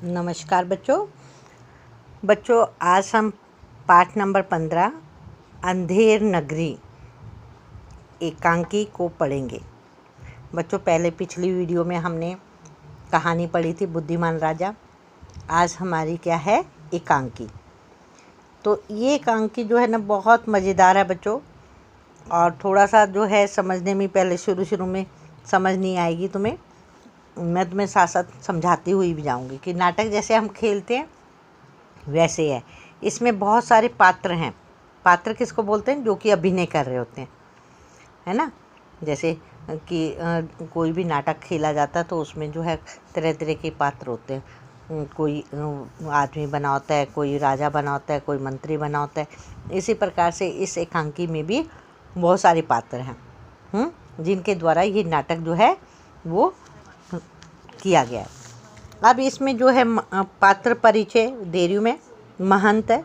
नमस्कार बच्चों आज हम पाठ नंबर 15 अंधेर नगरी एकांकी को पढ़ेंगे। बच्चों पहले पिछली वीडियो में हमने कहानी पढ़ी थी बुद्धिमान राजा। आज हमारी क्या है, एकांकी। तो ये एकांकी जो है ना बहुत मज़ेदार है बच्चों, और थोड़ा सा जो है समझने में पहले शुरू में समझ नहीं आएगी तुम्हें। मैं तुम्हें साथ साथ समझाती हुई भी जाऊंगी कि नाटक जैसे हम खेलते हैं वैसे है। इसमें बहुत सारे पात्र हैं। पात्र किसको बोलते हैं? जो कि अभिनय कर रहे होते हैं, है ना। जैसे कि कोई भी नाटक खेला जाता है तो उसमें जो है तरह तरह के पात्र होते हैं। कोई आदमी बना होता है, कोई राजा बना होता है, कोई मंत्री बना होता है। इसी प्रकार से इस एकांकी में भी बहुत सारे पात्र हैं जिनके द्वारा ये नाटक जो है वो किया गया है। अब इसमें जो है पात्र परिचय दे रही हूँ मैं। महंत है।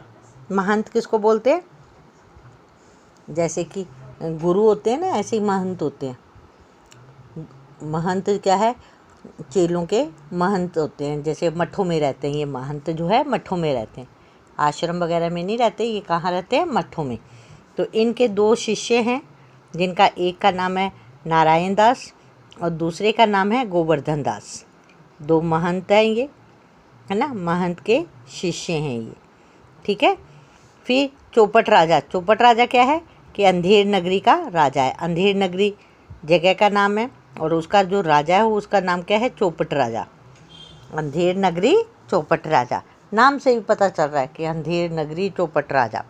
महंत किसको बोलते हैं? जैसे कि गुरु होते हैं ना, ऐसे ही महंत होते हैं। महंत क्या है? चेलों के महंत होते हैं। जैसे मठों में रहते हैं, ये महंत जो है मठों में रहते हैं, आश्रम वगैरह में नहीं रहते। ये कहाँ रहते हैं? मठों में। तो इनके दो शिष्य हैं जिनका एक का नाम है नारायण दास और दूसरे का नाम है गोवर्धन दास। दो महंत हैं ये, है ना, महंत के शिष्य हैं ये, ठीक है। फिर चौपट राजा। चौपट राजा क्या है कि अंधेर नगरी का राजा है। अंधेर नगरी जगह का नाम है और उसका जो राजा है उसका नाम क्या है? चौपट राजा। अंधेर नगरी चौपट राजा, नाम से भी पता चल रहा है कि अंधेर नगरी चौपट राजा।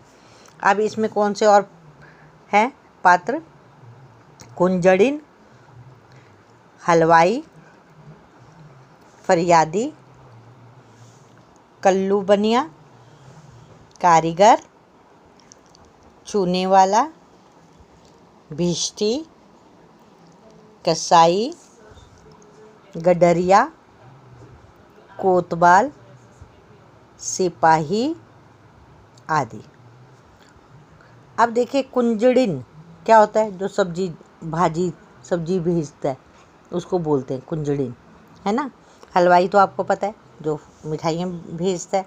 अब इसमें कौन से और हैं पात्र? कुंजड़िन, हलवाई, फरियादी, कल्लू बनिया, कारीगर, चूने वाला, भिष्टी, कसाई, गडरिया, कोतवाल, सिपाही आदि। अब देखिए कुंजड़िन क्या होता है? जो सब्जी भेजता है उसको बोलते हैं कुंजड़िन, है ना। हलवाई तो आपको पता है, जो मिठाइयाँ भेजता है,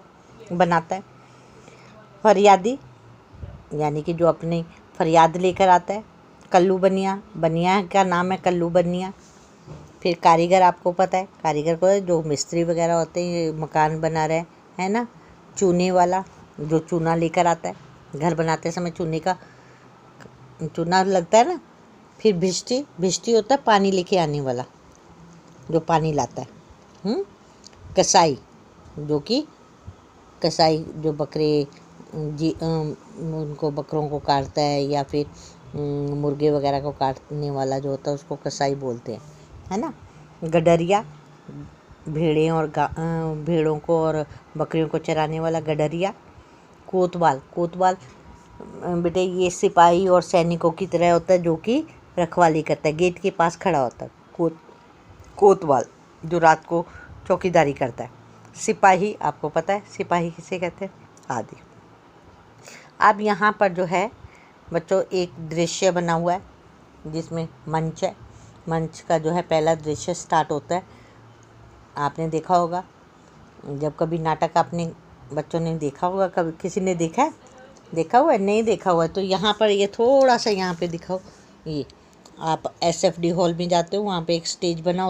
बनाता है। फरियादी यानी कि जो अपनी फरियाद लेकर आता है। कल्लू बनिया, बनिया का नाम है कल्लू बनिया। फिर कारीगर आपको पता है, कारीगर को जो मिस्त्री वगैरह होते हैं, ये मकान बना रहे हैं ना। चूने वाला जो चूना लेकर आता है, घर बनाते समय चूना लगता है ना। फिर भिष्टी होता है पानी लेके आने वाला, जो पानी लाता है। कसाई जो बकरे उनको बकरों को काटता है, या फिर मुर्गे वगैरह को काटने वाला जो होता है उसको कसाई बोलते हैं, है ना। गडरिया भेड़ों को और बकरियों को चराने वाला गडरिया। कोतवाल बेटे ये सिपाही और सैनिकों की तरह होता है, जो कि रखवाली करता है, गेट के पास खड़ा होता है। कोतवाल जो रात को चौकीदारी करता है। सिपाही आपको पता है सिपाही किसे कहते हैं आदि। अब यहाँ पर जो है बच्चों एक दृश्य बना हुआ है जिसमें मंच है। मंच का जो है पहला दृश्य स्टार्ट होता है। आपने देखा होगा, जब कभी नाटक आपने बच्चों ने देखा होगा, कभी किसी ने देखा हुआ है? नहीं देखा हुआ है तो यहाँ पर ये थोड़ा सा यहाँ पे दिखाओ। ये आप SFD हॉल में जाते हो, वहाँ पे एक स्टेज बना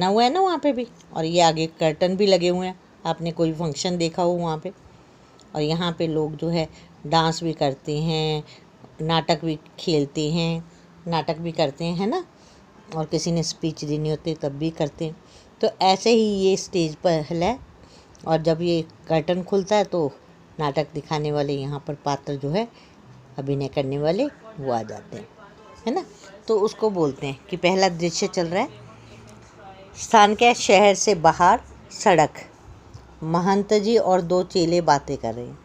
हुआ है ना वहाँ पे भी, और ये आगे कर्टन भी लगे हुए हैं। आपने कोई फंक्शन देखा हो वहाँ पे, और यहाँ पे लोग जो है डांस भी करते हैं, नाटक भी खेलते हैं, नाटक भी करते हैं, है ना। और किसी ने स्पीच देनी होती है तब भी करते हैं। तो ऐसे ही ये स्टेज पर है, और जब ये कर्टन खुलता है तो नाटक दिखाने वाले यहाँ पर पात्र जो है अभिनय करने वाले वो आ जाते हैं, है ना। तो उसको बोलते हैं कि पहला दृश्य चल रहा है। स्थान क्या है? शहर से बाहर सड़क। महंत जी और दो चेले बातें कर रहे हैं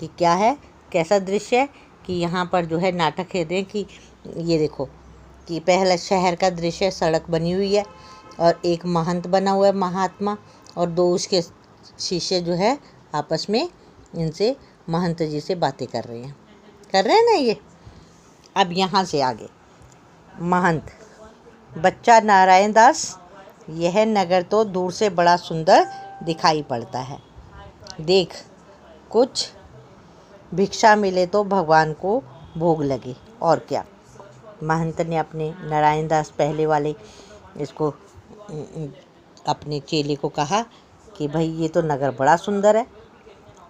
कि क्या है, कैसा दृश्य है कि यहाँ पर जो है नाटक खेल रहे हैं कि ये देखो कि पहला शहर का दृश्य, सड़क बनी हुई है और एक महंत बना हुआ है महात्मा, और दो उसके शिष्य जो है आपस में इनसे महंत जी से बातें कर रहे हैं ना ये। अब यहाँ से आगे महंत, बच्चा नारायण दास, यह नगर तो दूर से बड़ा सुंदर दिखाई पड़ता है। देख कुछ भिक्षा मिले तो भगवान को भोग लगे, और क्या। महंत ने अपने नारायण दास पहले वाले इसको अपने चेले को कहा कि भाई ये तो नगर बड़ा सुंदर है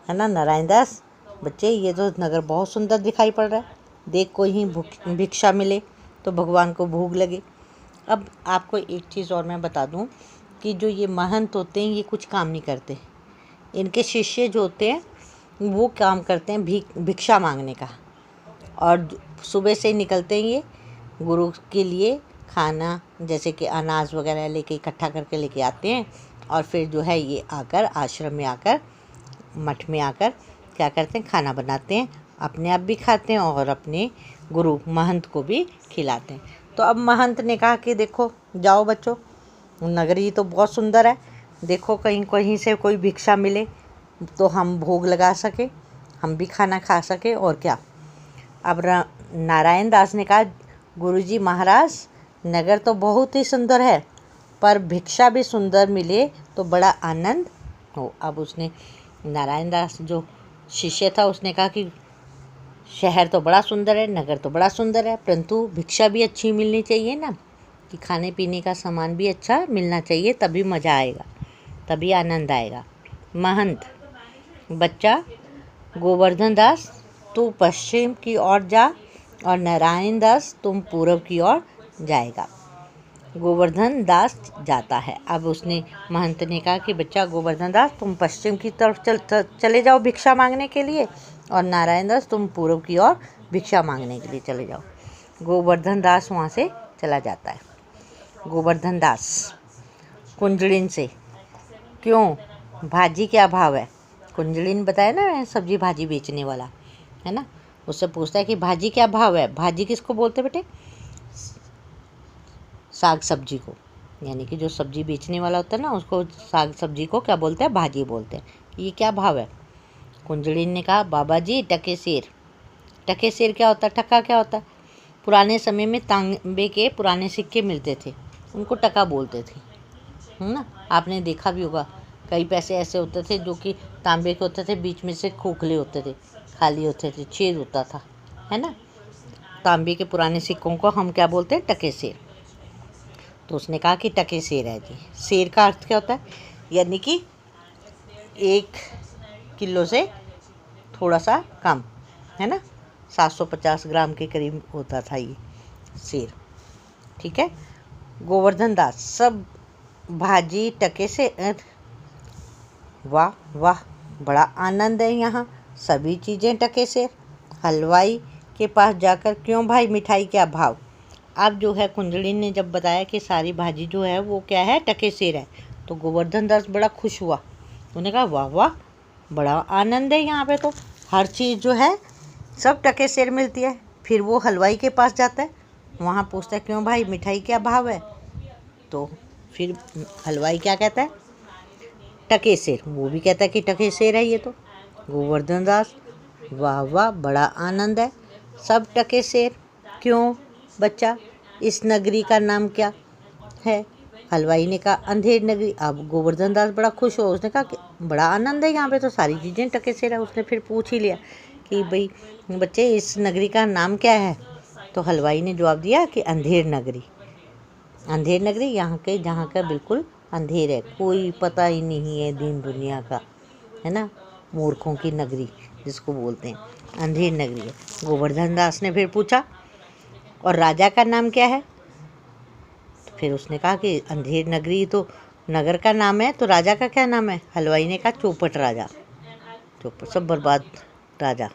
ना नारायण दास, बच्चे ये तो नगर बहुत सुंदर दिखाई पड़ रहा है, देख कोई ही भिक्षा मिले तो भगवान को भोग लगे। अब आपको एक चीज़ और मैं बता दूं कि जो ये महंत होते हैं ये कुछ काम नहीं करते, इनके शिष्य जो होते हैं वो काम करते हैं भिक्षा मांगने का। और सुबह से निकलते हैं ये गुरु के लिए खाना जैसे कि अनाज वगैरह लेके इकट्ठा करके लेके आते हैं, और फिर जो है ये आकर आश्रम में आकर मठ में आकर क्या करते हैं, खाना बनाते हैं, अपने आप भी खाते हैं और अपने गुरु महंत को भी खिलाते हैं। तो अब महंत ने कहा कि देखो जाओ बच्चों, नगरी तो बहुत सुंदर है, देखो कहीं कहीं से कोई भिक्षा मिले तो हम भोग लगा सके, हम भी खाना खा सके, और क्या। अब नारायण दास ने कहा गुरुजी महाराज नगर तो बहुत ही सुंदर है, पर भिक्षा भी सुंदर मिले तो बड़ा आनंद हो। अब उसने नारायण दास जो शिष्य था उसने कहा कि शहर तो बड़ा सुंदर है, नगर तो बड़ा सुंदर है, परंतु भिक्षा भी अच्छी मिलनी चाहिए ना, कि खाने पीने का सामान भी अच्छा मिलना चाहिए, तभी मज़ा आएगा, तभी आनंद आएगा। महंत बच्चा गोवर्धन दास तू पश्चिम की ओर जा और नारायण दास तुम पूर्व की ओर जाएगा। गोवर्धन दास जाता है। अब उसने महंत ने कहा कि बच्चा गोवर्धन दास तुम पश्चिम की तरफ चले जाओ भिक्षा मांगने के लिए, और नारायण दास तुम पूर्व की ओर भिक्षा मांगने के लिए चले जाओ। गोवर्धन दास वहाँ से चला जाता है। गोवर्धन दास कुंजड़िन से, क्यों भाजी क्या भाव है। कुंजड़िन बताया ना सब्जी भाजी बेचने वाला है ना, उससे पूछता है कि भाजी क्या भाव है। भाजी किसको बोलते बेटे, साग सब्जी को, यानी कि जो सब्जी बेचने वाला होता है ना उसको साग सब्जी को क्या बोलते हैं, भाजी बोलते हैं। ये क्या भाव है। कुंजड़िन ने कहा बाबा जी टके सेर। टके सेर क्या होता है, टका क्या होता है। पुराने समय में तांबे के पुराने सिक्के मिलते थे, उनको टका बोलते थे, है ना। आपने देखा भी होगा कई पैसे ऐसे होते थे जो कि तांबे के होते थे, बीच में से खोखले होते थे, खाली होते थे, छेद होता था, है ना। तांबे के पुराने सिक्कों को हम क्या बोलते हैं, टके सेर। तो उसने कहा कि टके सेर है जी। सेर का अर्थ क्या होता है, यानी कि 1 किलो से थोड़ा सा कम, है ना, 750 ग्राम के करीब होता था ये सेर, ठीक है। गोवर्धन दास सब भाजी टके से, वाह वाह बड़ा आनंद है यहाँ, सभी चीज़ें टके से। हलवाई के पास जाकर क्यों भाई मिठाई क्या भाव। अब जो है कुंजड़िन ने जब बताया कि सारी भाजी जो है वो क्या है, टके सेर है, तो गोवर्धन दास बड़ा खुश हुआ। उन्होंने कहा वाह वाह बड़ा आनंद है यहाँ पे, तो हर चीज़ जो है सब टके सेर मिलती है। फिर वो हलवाई के पास जाता है, वहाँ पूछता है क्यों भाई मिठाई क्या भाव है, तो फिर हलवाई क्या कहता है, टके सेर। वो भी कहता है कि टके सेर है ये तो। गोवर्धन दास वाह वाह बड़ा आनंद है, सब टके सेर। क्यों बच्चा इस नगरी का नाम क्या है। हलवाई ने कहा अंधेर नगरी। अब गोवर्धन दास बड़ा खुश हो, उसने कहा कि बड़ा आनंद है यहाँ पे, तो सारी चीज़ें टके सेर है। उसने फिर पूछ ही लिया कि भाई बच्चे इस नगरी का नाम क्या है, तो हलवाई ने जवाब दिया कि अंधेर नगरी। अंधेर नगरी यहाँ के जहाँ का बिल्कुल अंधेर है, कोई पता ही नहीं है दिन दुनिया का, है ना, मूर्खों की नगरी जिसको बोलते हैं, अंधेर नगरी है। गोवर्धन दास ने फिर पूछा और राजा का नाम क्या है, तो फिर उसने कहा कि अंधेर नगरी तो नगर का नाम है, तो राजा का क्या नाम है। हलवाई ने कहा चौपट राजा। चौपट सब बर्बाद राजा,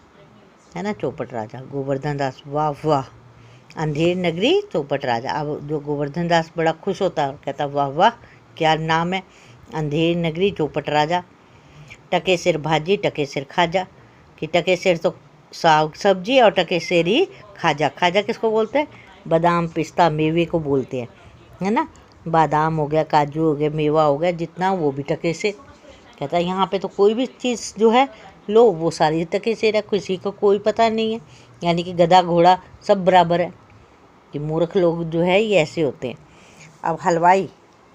है ना, चौपट राजा। गोवर्धन दास वाह वाह अंधेर नगरी चौपट राजा। अब जो गोवर्धन दास बड़ा खुश होता है, कहता वाह वाह क्या नाम है, अंधेर नगरी चौपट राजा। टके सिर भाजी टके सिर खाजा, कि टके सिर तो साग सब्जी और टके सिर ही खाजा। खाजा किसको बोलते हैं, बादाम पिस्ता मेवे को बोलते हैं, है ना। बादाम हो गया, काजू हो गया, मेवा हो गया, जितना वो भी टके सिर। कहता है यहाँ पे तो कोई भी चीज़ जो है लो वो सारी टके सिर है, किसी को कोई पता नहीं है, यानी कि गधा घोड़ा सब बराबर है। कि मूर्ख लोग जो है ये ऐसे होते हैं। अब हलवाई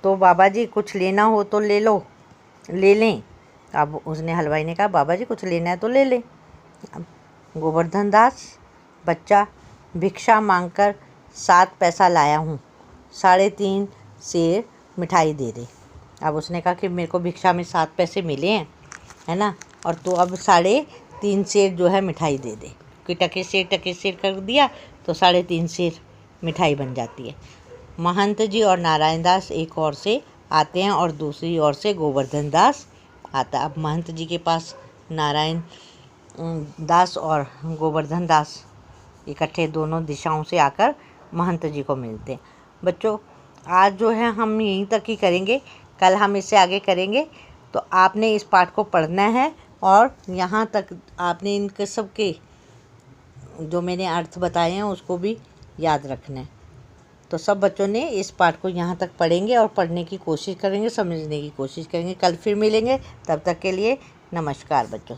तो बाबा जी कुछ लेना हो तो ले लो, ले लें। अब उसने हलवाई ने कहा बाबा जी कुछ लेना है तो ले लें। अब गोवर्धन दास बच्चा भिक्षा मांगकर 7 पैसा लाया हूँ, 3.5 सेर मिठाई दे दे। अब उसने कहा कि मेरे को भिक्षा में 7 पैसे मिले हैं, है ना, और तो अब 3.5 सेर जो है मिठाई दे दे। कि टके सेर कर दिया तो 3.5 सेर मिठाई बन जाती है। महंत जी और नारायण दास एक ओर से आते हैं और दूसरी ओर से गोवर्धन दास आता है। अब महंत जी के पास नारायण दास और गोवर्धन दास इकट्ठे दोनों दिशाओं से आकर महंत जी को मिलते हैं। बच्चों आज जो है हम यहीं तक ही करेंगे, कल हम इससे आगे करेंगे। तो आपने इस पाठ को पढ़ना है और यहाँ तक आपने इनके सबके जो मैंने अर्थ बताए हैं उसको भी याद रखना है। तो सब बच्चों ने इस पाठ को यहाँ तक पढ़ेंगे और पढ़ने की कोशिश करेंगे, समझने की कोशिश करेंगे। कल फिर मिलेंगे, तब तक के लिए नमस्कार बच्चों।